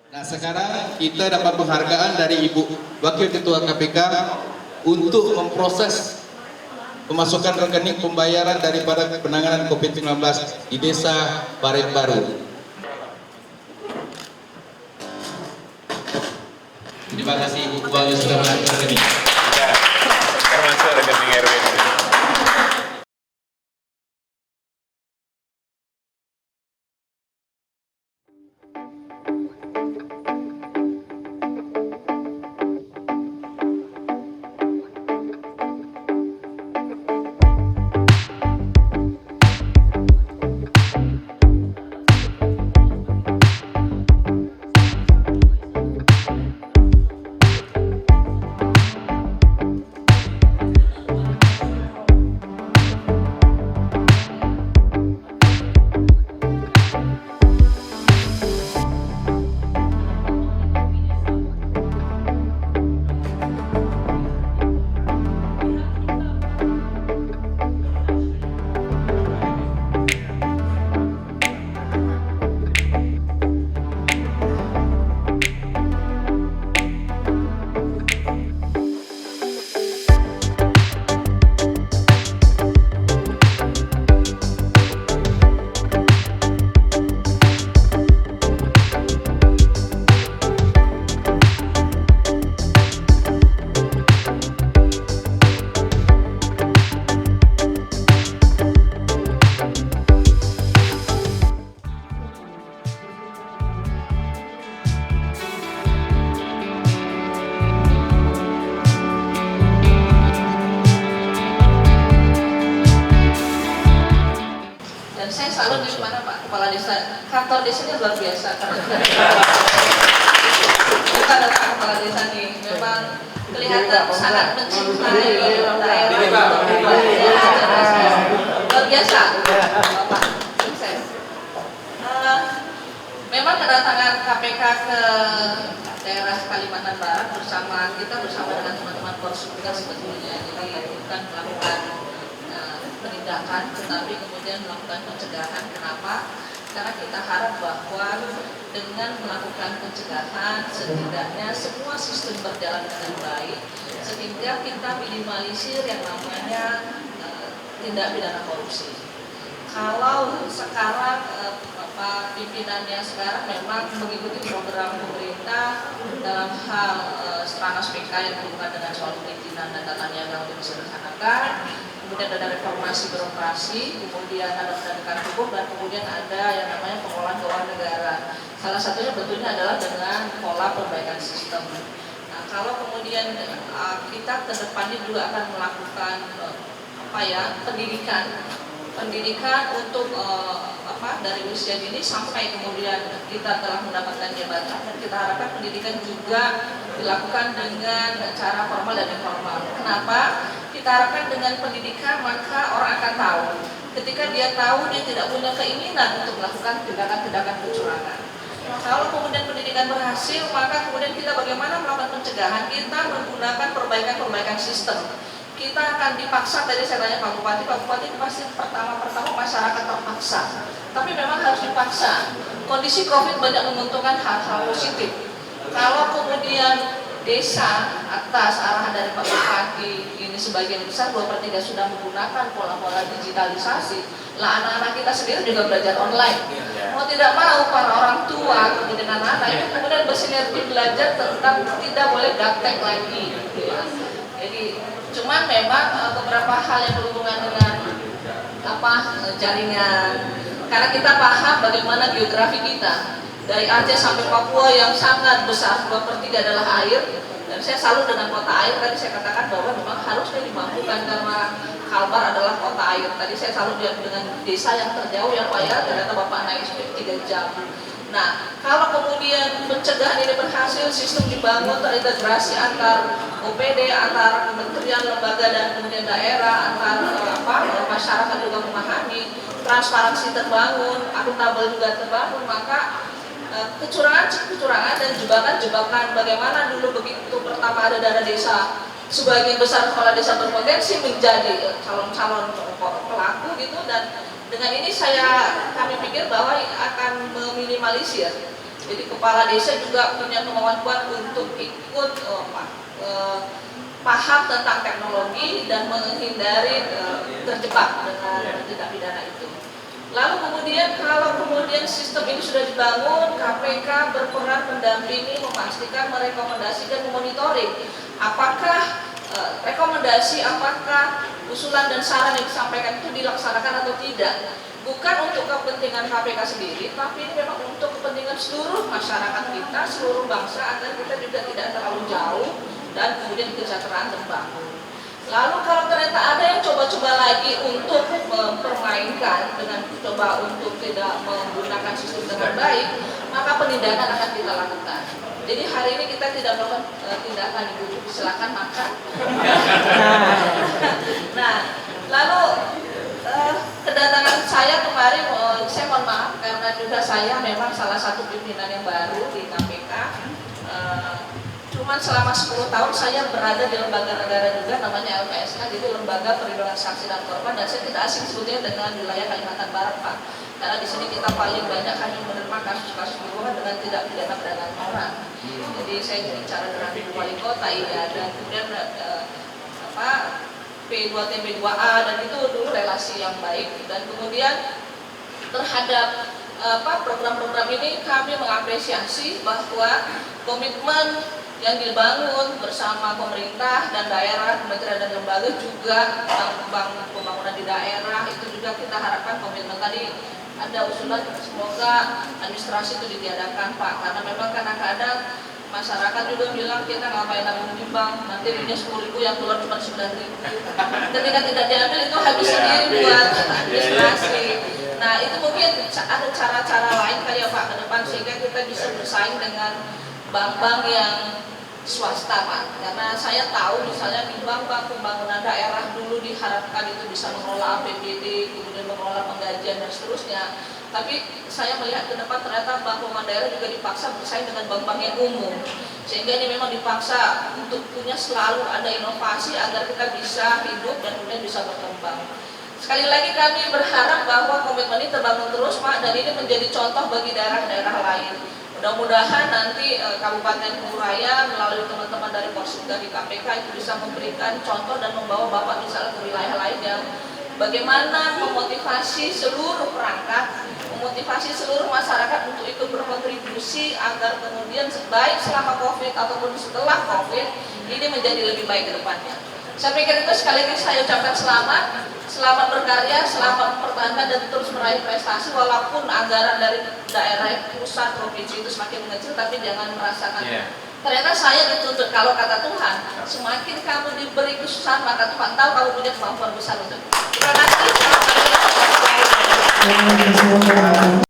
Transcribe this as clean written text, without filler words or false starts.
Nah, sekarang kita dapat penghargaan dari Ibu Wakil Ketua KPK untuk memproses pemasukan rekening pembayaran daripada penanganan COVID-19 di Desa Baret Baru. Terima kasih Ibu Bang yang sudah mengatur rekening. Ya, termasuk rekening RW. Saya salut di mana Pak Kepala Desa, kantor desanya luar biasa. Bukan Pak Kepala Desa nih, memang kelihatan sangat mencintai daerah. Luar biasa, Bapak. Sukses. Memang kedatangan KPK ke daerah Kalimantan Barat bersama dengan teman-teman Korsubika sebetulnya, jadi bukan melakukan penindakan, tetapi kemudian melakukan pencegahan. Kenapa? Karena kita harap bahwa dengan melakukan pencegahan setidaknya semua sistem berjalan dengan baik, sehingga kita minimalisir yang namanya tindak pidana korupsi. Kalau sekarang pimpinannya sekarang memang mengikuti program pemerintah dalam hal Stranas PK yang berhubungan dengan soal perizinan dan tata niaga untuk disederhanakan, kemudian ada reformasi birokrasi, kemudian ada penegakan hukum, dan kemudian ada yang namanya pengelolaan keuangan negara. Salah satunya tentunya adalah dengan pola perbaikan sistem. Nah, kalau kemudian kita ke depannya juga akan melakukan pendidikan untuk dari usia dini sampai kemudian kita telah mendapatkan jabatan, dan kita harapkan pendidikan juga dilakukan dengan cara formal dan informal. Kenapa? Kita harapkan dengan pendidikan maka orang akan tahu. Ketika dia tahu, dia tidak punya keinginan untuk melakukan tindakan-tindakan kecurangan. Kalau kemudian pendidikan berhasil, maka kemudian kita bagaimana melakukan pencegahan? Kita menggunakan perbaikan sistem. Kita akan dipaksa, tadi saya tanya Pak Bupati pasti pertama masyarakat terpaksa. Tapi memang harus dipaksa. Kondisi COVID banyak menguntungkan hal-hal positif. Kalau kemudian desa atas arahan dari Pak Bupati ini sebagian besar 2/3 sudah menggunakan pola-pola digitalisasi, lah anak-anak kita sendiri juga belajar online. Mau tidak mau para orang tua kemudian anak-anak itu kemudian bersinergi belajar tentang tidak boleh gaptek lagi. Jadi cuman memang beberapa hal yang berhubungan dengan jaringan, karena kita paham bagaimana geografi kita dari Aceh sampai Papua yang sangat besar, 2/3 adalah air, dan saya salut dengan kota air. Tadi saya katakan bahwa memang harusnya dimampukan karena Kalbar adalah kota air. Tadi saya salut dengan desa yang terjauh yang payah, ternyata Bapak naik speed 3 jam. Nah, kalau kemudian pencegahan ini berhasil, sistem dibangun, terintegrasi antar OPD, antar kementerian, lembaga, dan kemudian daerah, antar masyarakat juga memahami, transparansi terbangun, akuntabel juga terbangun, maka kecurangan dan jebakan bagaimana dulu begitu pertama ada dana desa, sebagian besar kepala desa berpotensi menjadi calon-calon pelaku gitu, dan dengan ini kami pikir bahwa akan meminimalisir Jadi kepala desa juga punya kemampuan untuk ikut paham tentang teknologi dan menghindari terjebak dengan tindak pidana itu. Lalu kemudian kalau kemudian sistem ini sudah dibangun, KPK berperan mendampingi, memastikan, merekomendasikan, memonitoring apakah rekomendasi, apakah usulan dan saran yang disampaikan itu dilaksanakan atau tidak. Bukan untuk kepentingan KPK sendiri, tapi ini memang untuk kepentingan seluruh masyarakat kita, seluruh bangsa, agar kita juga tidak terlalu jauh dan kemudian kesejahteraan terbangun. Lalu kalau ternyata ada yang coba-coba lagi untuk mempermainkan dengan coba untuk tidak menggunakan sistem dengan baik, maka penindakan akan kita lakukan. Jadi hari ini kita tidak melakukan tindakan Ibu, silakan makan. Nah, lalu kedatangan saya kemarin, saya mohon maaf karena juga saya memang salah satu pimpinan yang baru di KPK. Cuman selama 10 tahun saya berada di lembaga negara juga namanya LPSK, jadi Lembaga Perlindungan Saksi dan Korban, dan saya tidak asing sebetulnya dengan wilayah Kalimantan Barat, Pak. Karena di sini kita paling banyak hanya menerima kasus-kasus hubungan dengan tidak pidana perdagangan orang. Jadi saya bicara dengan Ibu Wali Kota, iya, dan kemudian P2TB2A, dan itu dulu relasi yang baik. Dan kemudian terhadap program-program ini kami mengapresiasi bahwa komitmen yang dibangun bersama pemerintah dan daerah, kementerian dan lembaga, juga bank pembangunan di daerah, itu juga kita harapkan komitmen tadi. Ada usulan semoga administrasi itu ditiadakan, Pak, karena memang kadang-kadang masyarakat juga bilang kita ngapain nabung di bank, nanti duitnya 10.000 yang keluar cuma 9.000. Ketika tidak diambil itu habis sendiri buat administrasi. Nah, itu mungkin ada cara-cara lain kali ya Pak ke depan sehingga kita bisa bersaing dengan bank-bank yang swasta, Pak. Karena saya tahu misalnya di bank-bank pembangunan daerah dulu diharapkan itu bisa mengelola APBD, kemudian mengelola penggajian dan seterusnya. Tapi saya melihat ke depan ternyata bank pembangunan daerah juga dipaksa bersaing dengan bank-bank yang umum. Sehingga ini memang dipaksa untuk punya selalu ada inovasi agar kita bisa hidup dan kemudian bisa berkembang. Sekali lagi kami berharap bahwa komitmen ini terbangun terus, Pak, dan ini menjadi contoh bagi daerah-daerah lain. Mudah-mudahan nanti Kabupaten Kuburaya melalui teman-teman dari Porsinga di KPK itu bisa memberikan contoh dan membawa Bapak misalnya ke wilayah lain yang bagaimana memotivasi seluruh perangkat, memotivasi seluruh masyarakat untuk ikut berkontribusi agar kemudian baik selama COVID ataupun setelah COVID ini menjadi lebih baik ke depannya. Saya pikir itu sekali lagi saya ucapkan selamat berkarya, selamat mempertahankan dan terus meraih prestasi walaupun anggaran dari daerah pusat provinsi itu semakin mengecil, tapi jangan merasakan ternyata saya dituntut, kalau kata Tuhan semakin kamu diberi kesusahan maka Tuhan tahu kamu punya kemampuan besar untuk. Terima kasih.